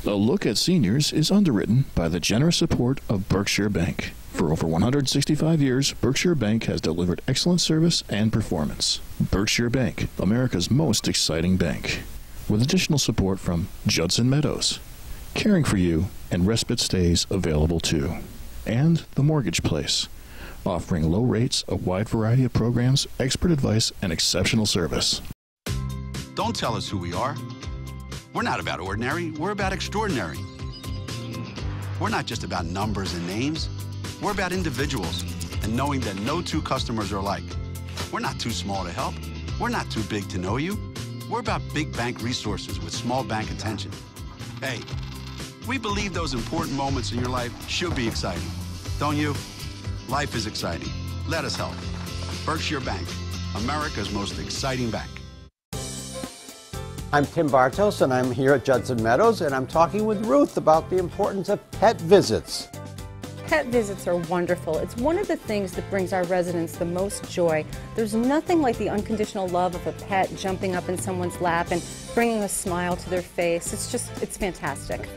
A Look at Seniors is underwritten by the generous support of Berkshire Bank. For over 165 years, Berkshire Bank has delivered excellent service and performance. Berkshire Bank, America's most exciting bank. With additional support from Judson Meadows, caring for you, and respite stays available too. And The Mortgage Place, offering low rates, a wide variety of programs, expert advice, and exceptional service. Don't tell us who we are. We're not about ordinary, we're about extraordinary. We're not just about numbers and names. We're about individuals and knowing that no two customers are alike. We're not too small to help. We're not too big to know you. We're about big bank resources with small bank attention. Hey, we believe those important moments in your life should be exciting. Don't you? Life is exciting. Let us help. Berkshire Bank, America's most exciting bank. I'm Tim Bartos, and I'm here at Judson Meadows, and I'm talking with Ruth about the importance of pet visits. Pet visits are wonderful. It's one of the things that brings our residents the most joy. There's nothing like the unconditional love of a pet jumping up in someone's lap and bringing a smile to their face. It's fantastic.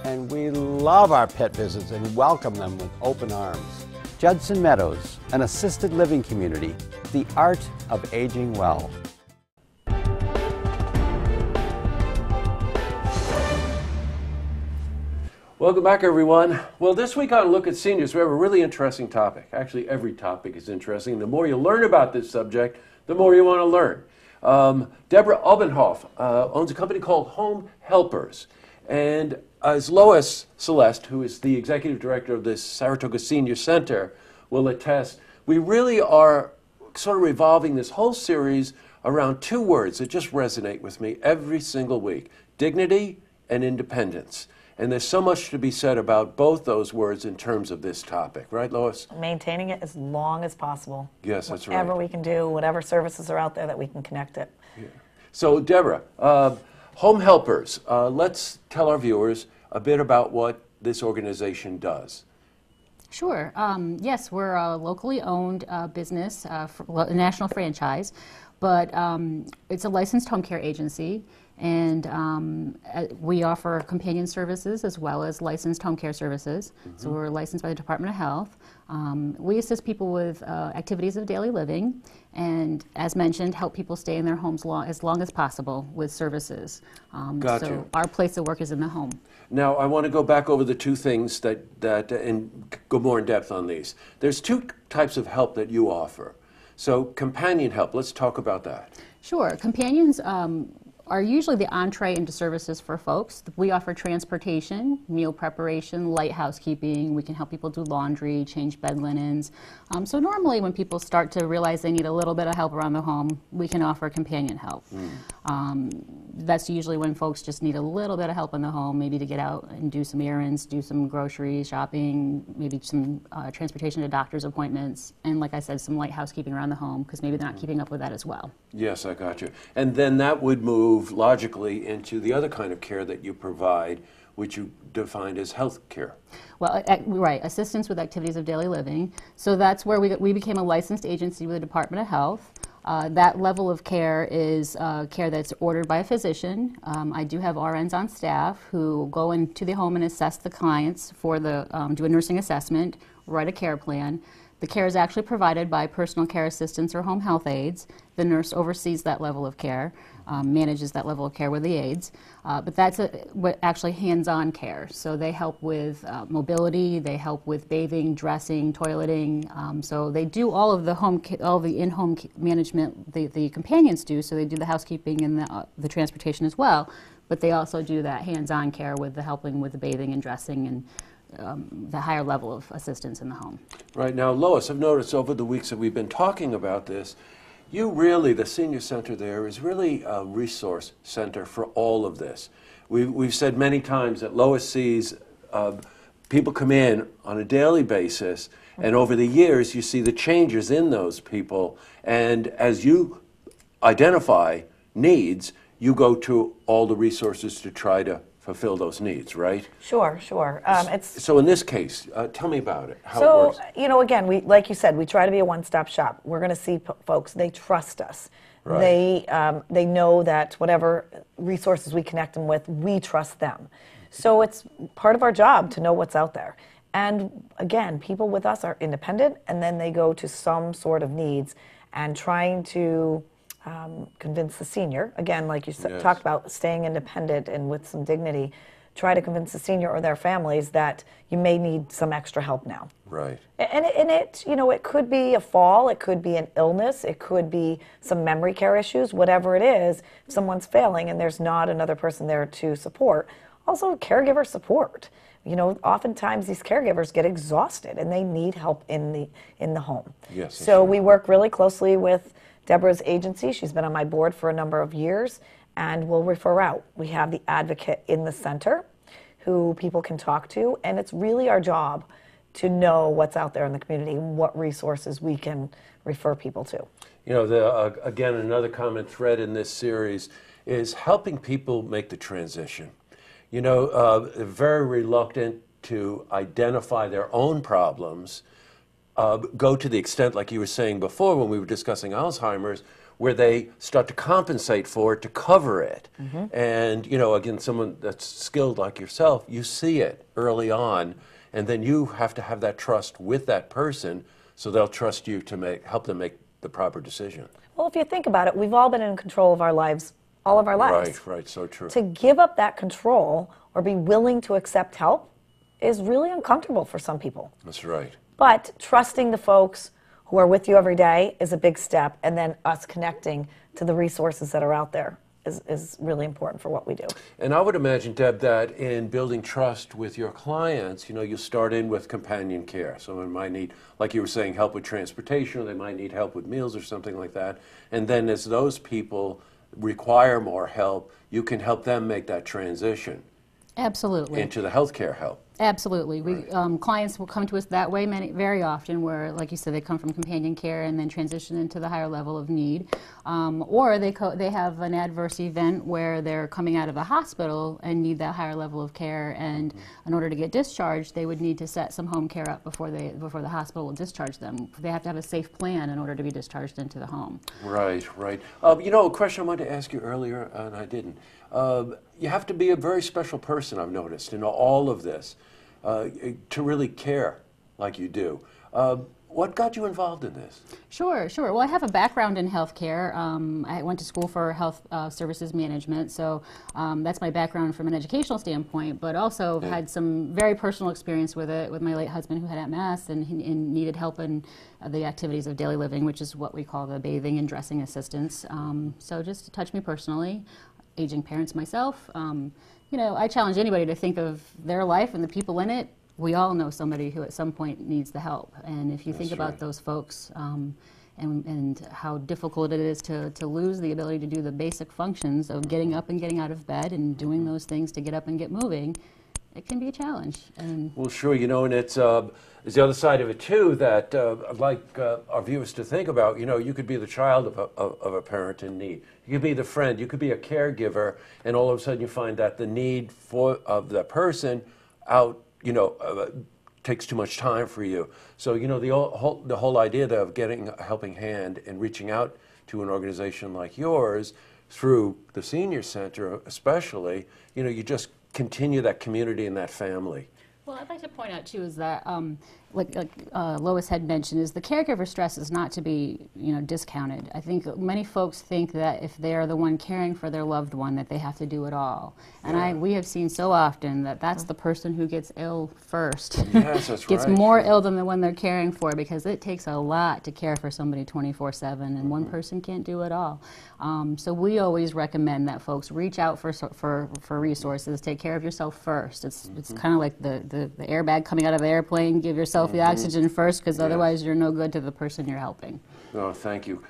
And we love our pet visits and welcome them with open arms. Judson Meadows, an assisted living community, the art of aging well. Welcome back, everyone. Well, this week on Look at Seniors, we have a really interesting topic. Actually, every topic is interesting. The more you learn about this subject, the more you want to learn. Deborah Obenhoff owns a company called Home Helpers. And as Lois Celeste, who is the executive director of this Saratoga Senior Center, will attest, we really are sort of revolving this whole series around two words that just resonate with me every single week: dignity and independence. And there's so much to be said about both those words in terms of this topic. Right, Lois? Maintaining it as long as possible. Yes, that's right. Whatever we can do, whatever services are out there that we can connect it. Yeah. So, Deborah, Home Helpers, let's tell our viewers a bit about what this organization does. Sure. Yes, we're a locally owned business, a national franchise, but it's a licensed home care agency. And we offer companion services as well as licensed home care services. Mm-hmm. So we're licensed by the Department of Health. We assist people with activities of daily living and, as mentioned, help people stay in their homes as long as possible with services. Gotcha. So our place of work is in the home. Now, I want to go back over the two things and go more in depth on these. There's two types of help that you offer. So companion help, let's talk about that. Sure. Companions are usually the entree into services for folks. We offer transportation, meal preparation, light housekeeping. We can help people do laundry, change bed linens. So normally when people start to realize they need a little bit of help around the home, we can offer companion help. That's usually when folks just need a little bit of help in the home, maybe to get out and do some errands, do some grocery shopping, maybe some transportation to doctor's appointments, and like I said, some light housekeeping around the home, because maybe they're not keeping up with that as well. Yes, I got you. And then that would move logically into the other kind of care that you provide, which you defined as health care. Well, right, assistance with activities of daily living. So that's where we became a licensed agency with the Department of Health. That level of care is care that's ordered by a physician. I do have RNs on staff who go into the home and assess the clients for do a nursing assessment, write a care plan. The care is actually provided by personal care assistants or home health aides. The nurse oversees that level of care, manages that level of care with the aides. But that's what actually hands-on care. So they help with mobility, they help with bathing, dressing, toileting. So they do all of the in-home management the companions do. So they do the housekeeping and the transportation as well. But they also do that hands-on care with the helping with the bathing and dressing and the higher level of assistance in the home. Right. Now, Lois, I've noticed over the weeks that we've been talking about this, the senior center there is really a resource center for all of this. We've said many times that Lois sees people come in on a daily basis, and over the years you see the changes in those people, and as you identify needs, you go to all the resources to try to fulfill those needs, right? Sure, sure. So in this case, tell me about it, how it works. Again, like you said, we try to be a one-stop shop. We're going to see folks, they trust us. Right. They know that whatever resources we connect them with, we trust them. So it's part of our job to know what's out there. And again, people with us are independent, and then they go to some sort of needs, and trying to convince the senior, again, like you talked about, staying independent and with some dignity, try to convince the senior or their families that you may need some extra help now. Right. And it, you know, it could be a fall, it could be an illness, it could be some memory care issues, whatever it is. If someone's failing and there's not another person there to support, also caregiver support. You know, oftentimes these caregivers get exhausted and they need help in the home. Yes. So we work really closely with Deborah's agency. She's been on my board for a number of years, and we'll refer out. We have the advocate in the center who people can talk to, and it's really our job to know what's out there in the community and what resources we can refer people to. You know, again, another common thread in this series is helping people make the transition. You know, they're very reluctant to identify their own problems, go to the extent, like you were saying before when we were discussing Alzheimer's, where they start to compensate for it to cover it. And, you know, again, someone that's skilled like yourself, you see it early on, and then you have to have that trust with that person so they'll trust you to help them make the proper decision. Well, if you think about it, we've all been in control of our lives all of our lives. Right, so true. To give up that control or be willing to accept help is really uncomfortable for some people. That's right. But trusting the folks who are with you every day is a big step, and then us connecting to the resources that are out there is really important for what we do. And I would imagine, Deb, that in building trust with your clients, you know, you start in with companion care. Someone might need, like you were saying, help with transportation, or they might need help with meals or something like that. And then as those people require more help, you can help them make that transition. Absolutely. Into the healthcare help. Absolutely. We clients will come to us that way very often, where, like you said, they come from companion care and then transition into the higher level of need, or they have an adverse event where they're coming out of the hospital and need that higher level of care, and in order to get discharged, they would need to set some home care up before the hospital will discharge them. They have to have a safe plan in order to be discharged into the home. Right. You know, a question I wanted to ask you earlier, and I didn't. You have to be a very special person, I've noticed, in all of this, to really care like you do. What got you involved in this? Sure. Well, I have a background in healthcare. I went to school for health services management, so that's my background from an educational standpoint, but also had some very personal experience with it with my late husband, who had MS and needed help in the activities of daily living, which is what we call the bathing and dressing assistance. So just to touch me personally, aging parents myself, you know, I challenge anybody to think of their life and the people in it. We all know somebody who at some point needs the help. And if you think about those folks and how difficult it is to lose the ability to do the basic functions of getting up and getting out of bed and doing those things to get up and get moving, it can be a challenge. Well, sure, you know, and it's the other side of it too that I'd like our viewers to think about. You know, you could be the child of a parent in need. You could be the friend. You could be a caregiver, and all of a sudden you find that the need of the person takes too much time for you. So, you know, the whole idea of getting a helping hand and reaching out to an organization like yours through the senior center, especially, you know, you just continue that community and that family. Well, I'd like to point out too is that, like Lois had mentioned, is the caregiver stress is not to be, you know, discounted. I think many folks think that if they are the one caring for their loved one, that they have to do it all. And we have seen so often that that's the person who gets ill first. Yes, that's gets more ill than the one they're caring for, because it takes a lot to care for somebody 24/7, and one person can't do it all. So we always recommend that folks reach out for resources. Take care of yourself first. It's kind of like the airbag coming out of the airplane. Give yourself the oxygen first, because otherwise you're no good to the person you're helping. Oh, thank you.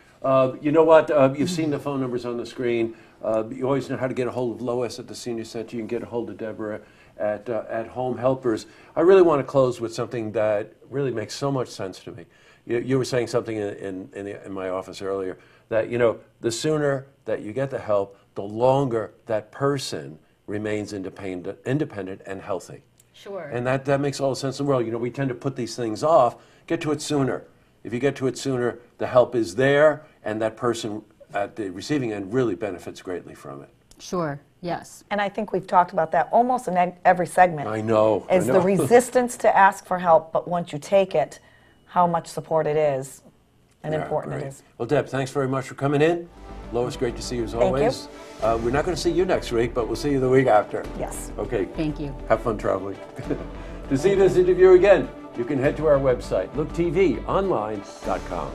You know what? You've seen the phone numbers on the screen. You always know how to get a hold of Lois at the Senior Center. You can get a hold of Deborah at Home Helpers. I really want to close with something that really makes so much sense to me. You were saying something in my office earlier, that, you know, the sooner that you get the help, the longer that person remains independent and healthy. Sure. And that makes all the sense in the world. You know, we tend to put these things off. Get to it sooner. If you get to it sooner, the help is there, and that person at the receiving end really benefits greatly from it. Sure, yes. And I think we've talked about that almost in every segment. I know. Is the resistance to ask for help, but once you take it, how much support it is and important great. it is. Well, Deb, thanks very much for coming in. Lois, great to see you as Thank always. We're not going to see you next week, but we'll see you the week after. Yes. Okay. Thank you. Have fun traveling. To see this interview again, you can head to our website, looktvonline.com.